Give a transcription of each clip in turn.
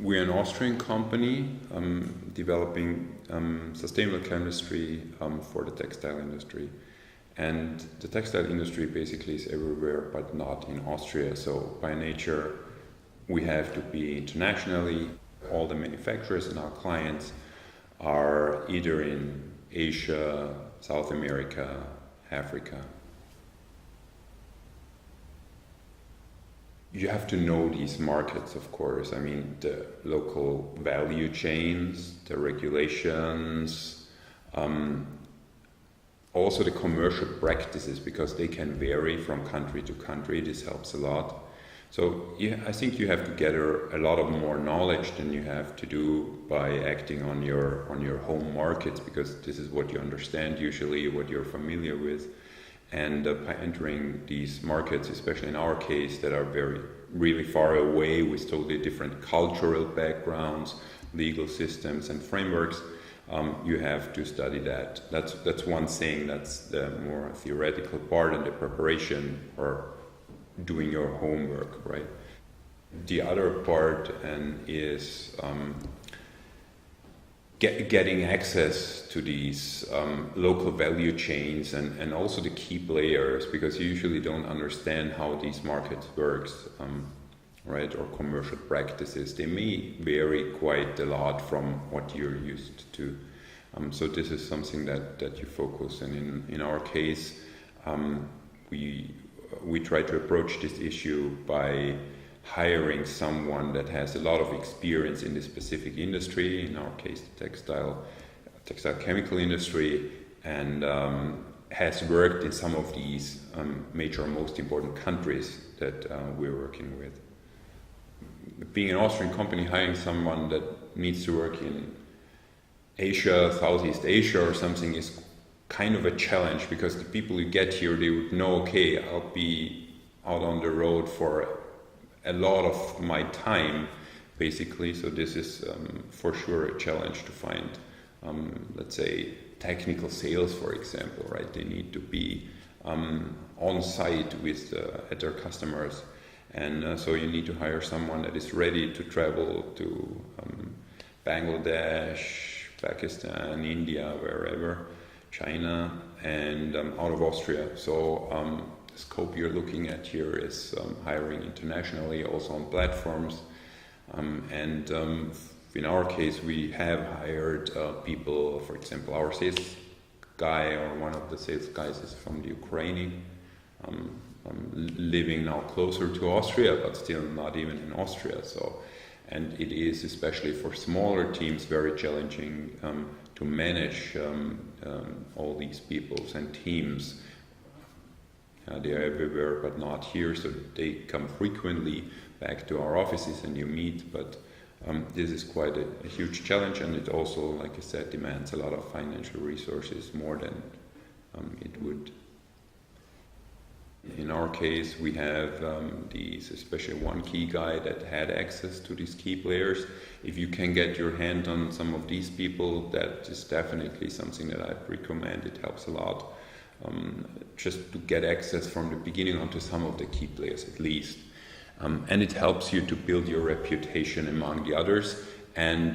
We're an Austrian company developing sustainable chemistry for the textile industry. And the textile industry basically is everywhere, but not in Austria. So by nature, we have to be internationally. All the manufacturers and our clients are either in Asia, South America, Africa. You have to know these markets, of course. I mean, the local value chains, the regulations, also the commercial practices, because they can vary from country to country. This helps a lot. So yeah, I think you have to gather a lot of more knowledge than you have to do by acting on your home markets, because this is what you understand usually, what you're familiar with. And by entering these markets, especially in our case, that are really far away with totally different cultural backgrounds, legal systems and frameworks, you have to study that. That's one thing. That's the more theoretical part and the preparation or doing your homework, right? The other part is getting access to these local value chains and also the key players, because you usually don't understand how these markets works, right? Or commercial practices. They may vary quite a lot from what you're used to. So this is something that you focus on. In our case, we try to approach this issue by hiring someone that has a lot of experience in this specific industry, in our case the textile chemical industry, and has worked in some of these major, most important countries that we're working with. Being an Austrian company, hiring someone that needs to work in Asia, Southeast Asia or something is kind of a challenge, because the people you get here, they would know, okay, I'll be out on the road for a lot of my time, basically. So this is for sure a challenge to find, let's say, technical sales, for example, right? They need to be on site with at their customers, and so you need to hire someone that is ready to travel to Bangladesh, Pakistan, India, wherever, China, and out of Austria. So the scope you're looking at here is hiring internationally, also on platforms. And in our case, we have hired people. For example, our sales guy, or one of the sales guys, is from the Ukraine, living now closer to Austria, but still not even in Austria. So, and it is, especially for smaller teams, very challenging to manage all these peoples and teams. They are everywhere, but not here, so they come frequently back to our offices and you meet, but this is quite a huge challenge, and it also, like I said, demands a lot of financial resources, more than it would. In our case, we have these, especially one key guy that had access to these key players. If you can get your hand on some of these people, that is definitely something that I'd recommend. It helps a lot, just to get access from the beginning onto some of the key players at least. And it helps you to build your reputation among the others. And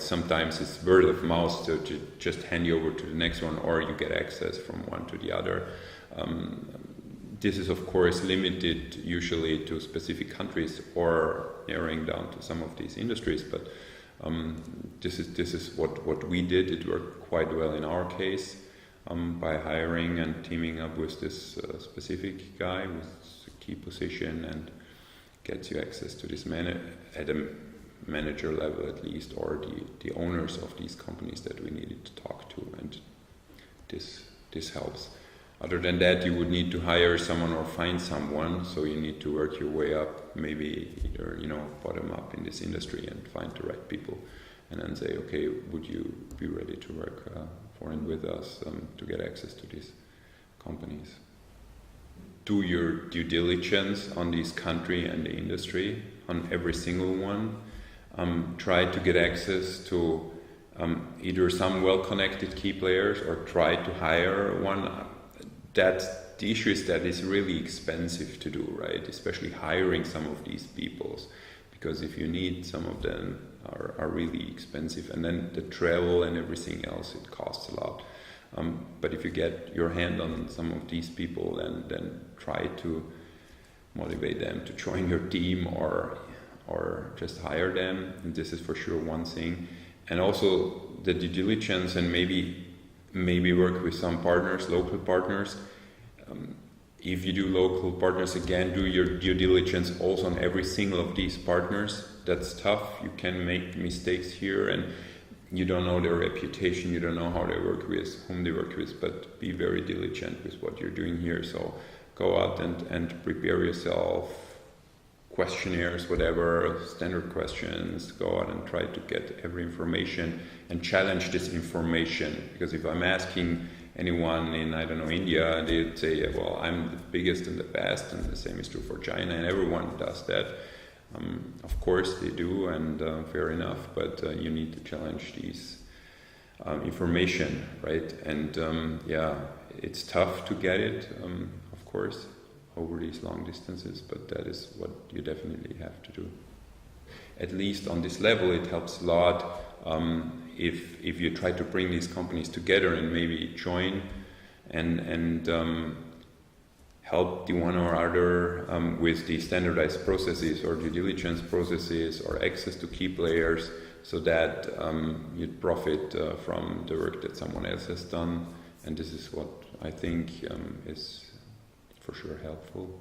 sometimes it's word of mouth, so to just hand you over to the next one, or you get access from one to the other. This is of course limited usually to specific countries or narrowing down to some of these industries, but this is what we did. It worked quite well in our case, by hiring and teaming up with this specific guy with a key position, and gets you access to this at a manager level at least, or the owners of these companies that we needed to talk to, and this helps. Other than that, you would need to hire someone or find someone, so you need to work your way up, maybe either bottom up in this industry and find the right people, and then say, okay, would you be ready to work for and with us to get access to these companies? Do your due diligence on this country and the industry, on every single one. Try to get access to either some well-connected key players, or try to hire one. That the issue is that it's really expensive to do, right? Especially hiring some of these peoples, because if you need, some of them are really expensive, and then the travel and everything else, it costs a lot. But if you get your hand on some of these people, then try to motivate them to join your team or just hire them. And this is for sure one thing. And also the due diligence, and maybe work with some partners, local partners. If you do local partners, again, do your due diligence also on every single of these partners. That's tough. You can make mistakes here, and you don't know their reputation, you don't know how they work with, whom they work with, but be very diligent with what you're doing here. So go out and prepare yourself, questionnaires, whatever, standard questions, go out and try to get every information and challenge this information. Because if I'm asking anyone in, I don't know, India, they'd say, well, I'm the biggest and the best, and the same is true for China, and everyone does that. Of course they do, and fair enough, but you need to challenge these information, right? And yeah, it's tough to get it, of course, over these long distances, but that is what you definitely have to do. At least on this level, it helps a lot if you try to bring these companies together and maybe join and help the one or other with the standardized processes or due diligence processes or access to key players, so that you'd profit from the work that someone else has done. And this is what I think is for sure helpful.